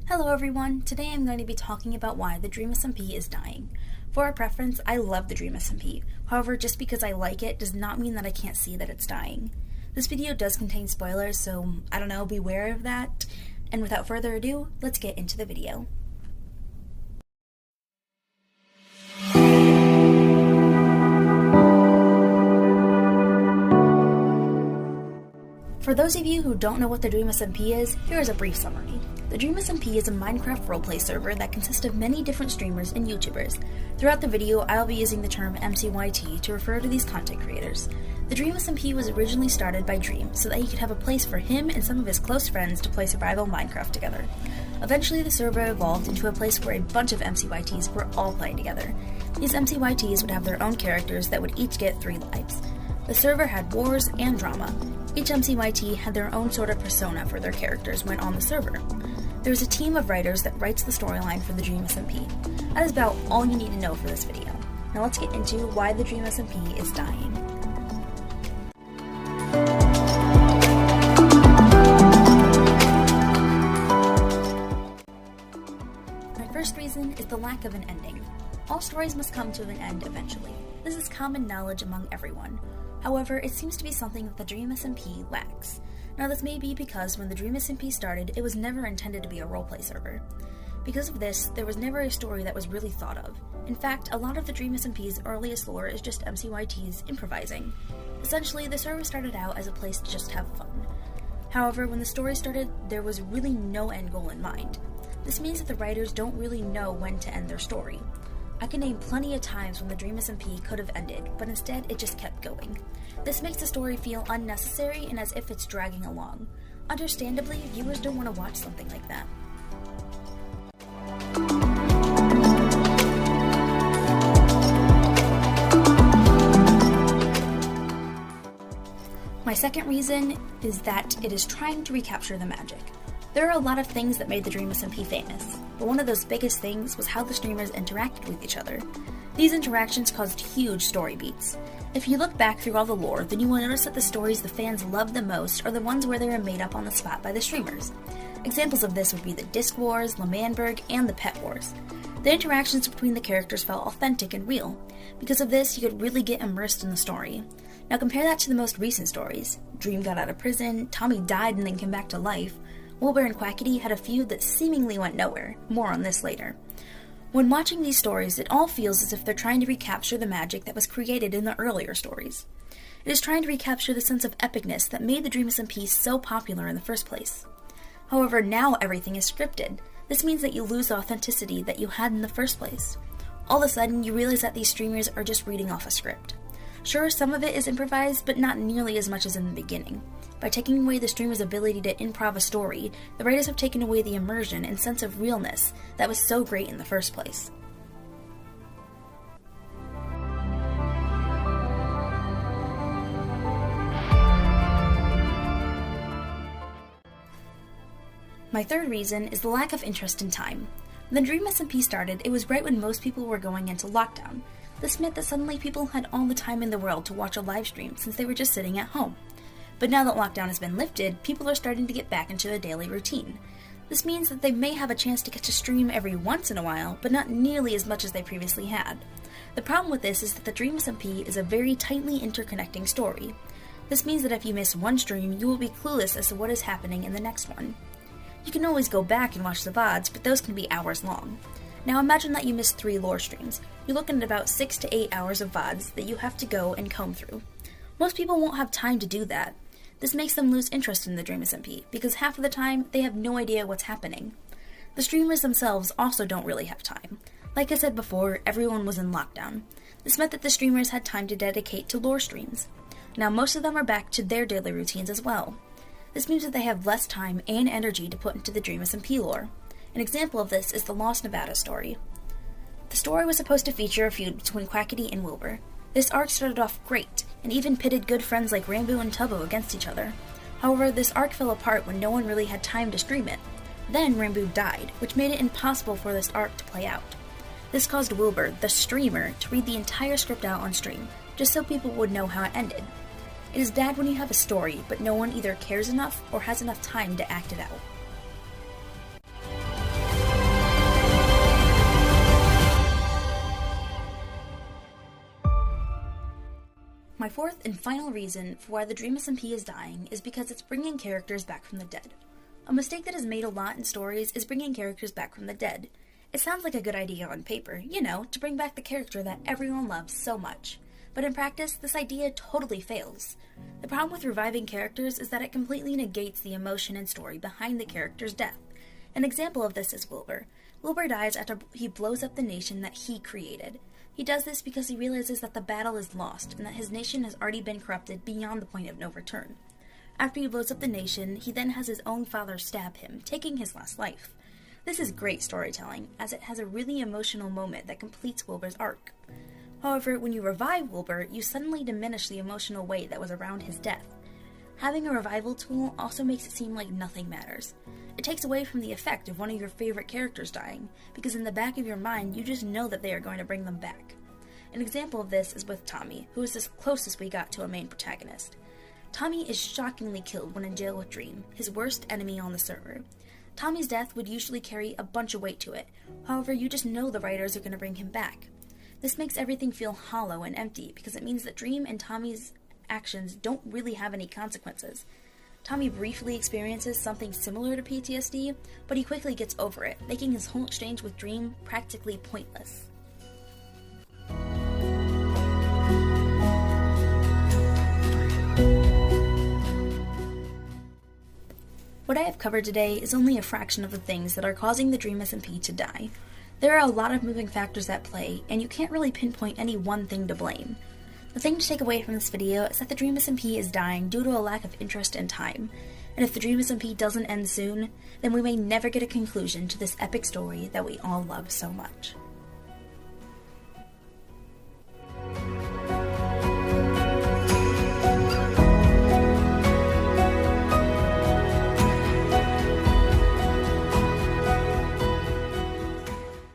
Hello everyone, today I'm going to be talking about why the Dream SMP is dying. For a preference, I love the Dream SMP. However, just because I like it does not mean that I can't see that it's dying. This video does contain spoilers, so I don't know, beware of that. And without further ado, let's get into the video. For those of you who don't know what the Dream SMP is, here is a brief summary. The Dream SMP is a Minecraft roleplay server that consists of many different streamers and YouTubers. Throughout the video, I'll be using the term MCYT to refer to these content creators. The Dream SMP was originally started by Dream so that he could have a place for him and some of his close friends to play survival Minecraft together. Eventually, the server evolved into a place where a bunch of MCYTs were all playing together. These MCYTs would have their own characters that would each get 3 lives. The server had wars and drama. Each MCYT had their own sort of persona for their characters when on the server. There is a team of writers that writes the storyline for the Dream SMP. That is about all you need to know for this video. Now let's get into why the Dream SMP is dying. My first reason is the lack of an ending. All stories must come to an end eventually. This is common knowledge among everyone. However, it seems to be something that the Dream SMP lacks. Now this may be because when the Dream SMP started, it was never intended to be a roleplay server. Because of this, there was never a story that was really thought of. In fact, a lot of the Dream SMP's earliest lore is just MCYTs improvising. Essentially, the server started out as a place to just have fun. However, when the story started, there was really no end goal in mind. This means that the writers don't really know when to end their story. I can name plenty of times when the Dream SMP could have ended, but instead it just kept going. This makes the story feel unnecessary and as if it's dragging along. Understandably, viewers don't want to watch something like that. My second reason is that it is trying to recapture the magic. There are a lot of things that made the Dream SMP famous, but one of those biggest things was how the streamers interacted with each other. These interactions caused huge story beats. If you look back through all the lore, then you will notice that the stories the fans loved the most are the ones where they were made up on the spot by the streamers. Examples of this would be the Disc Wars, L'Manberg, and the Pet Wars. The interactions between the characters felt authentic and real. Because of this, you could really get immersed in the story. Now compare that to the most recent stories. Dream got out of prison, Tommy died and then came back to life. Wilbur and Quackity had a feud that seemingly went nowhere. More on this later. When watching these stories, it all feels as if they're trying to recapture the magic that was created in the earlier stories. It is trying to recapture the sense of epicness that made the Dream SMP so popular in the first place. However, now everything is scripted. This means that you lose the authenticity that you had in the first place. All of a sudden, you realize that these streamers are just reading off a script. Sure, some of it is improvised, but not nearly as much as in the beginning. By taking away the streamer's ability to improv a story, the writers have taken away the immersion and sense of realness that was so great in the first place. My third reason is the lack of interest in time. When the Dream SMP started, it was right when most people were going into lockdown. This meant that suddenly people had all the time in the world to watch a live stream since they were just sitting at home. But now that lockdown has been lifted, people are starting to get back into their daily routine. This means that they may have a chance to catch a stream every once in a while, but not nearly as much as they previously had. The problem with this is that the Dream SMP is a very tightly interconnecting story. This means that if you miss one stream, you will be clueless as to what is happening in the next one. You can always go back and watch the VODs, but those can be hours long. Now imagine that you missed 3 lore streams. You're looking at about 6 to 8 hours of VODs that you have to go and comb through. Most people won't have time to do that. This makes them lose interest in the Dream SMP, because half of the time, they have no idea what's happening. The streamers themselves also don't really have time. Like I said before, everyone was in lockdown. This meant that the streamers had time to dedicate to lore streams. Now most of them are back to their daily routines as well. This means that they have less time and energy to put into the Dream SMP lore. An example of this is the Lost Nevada story. The story was supposed to feature a feud between Quackity and Wilbur. This arc started off great, and even pitted good friends like Rambo and Tubbo against each other. However, this arc fell apart when no one really had time to stream it. Then Rambo died, which made it impossible for this arc to play out. This caused Wilbur, the streamer, to read the entire script out on stream, just so people would know how it ended. It is bad when you have a story, but no one either cares enough or has enough time to act it out. My fourth and final reason for why the Dream SMP is dying is because it's bringing characters back from the dead. A mistake that is made a lot in stories is bringing characters back from the dead. It sounds like a good idea on paper, to bring back the character that everyone loves so much. But in practice, this idea totally fails. The problem with reviving characters is that it completely negates the emotion and story behind the character's death. An example of this is Wilbur. Wilbur dies after he blows up the nation that he created. He does this because he realizes that the battle is lost and that his nation has already been corrupted beyond the point of no return. After he blows up the nation, he then has his own father stab him, taking his last life. This is great storytelling, as it has a really emotional moment that completes Wilbur's arc. However, when you revive Wilbur, you suddenly diminish the emotional weight that was around his death. Having a revival tool also makes it seem like nothing matters. It takes away from the effect of one of your favorite characters dying, because in the back of your mind, you just know that they are going to bring them back. An example of this is with Tommy, who is the closest we got to a main protagonist. Tommy is shockingly killed when in jail with Dream, his worst enemy on the server. Tommy's death would usually carry a bunch of weight to it, however you just know the writers are going to bring him back. This makes everything feel hollow and empty because it means that Dream and Tommy's actions don't really have any consequences. Tommy briefly experiences something similar to PTSD, but he quickly gets over it, making his whole exchange with Dream practically pointless. What I have covered today is only a fraction of the things that are causing the Dream SMP to die. There are a lot of moving factors at play, and you can't really pinpoint any one thing to blame. The thing to take away from this video is that the Dream SMP is dying due to a lack of interest and time, and if the Dream SMP doesn't end soon, then we may never get a conclusion to this epic story that we all love so much.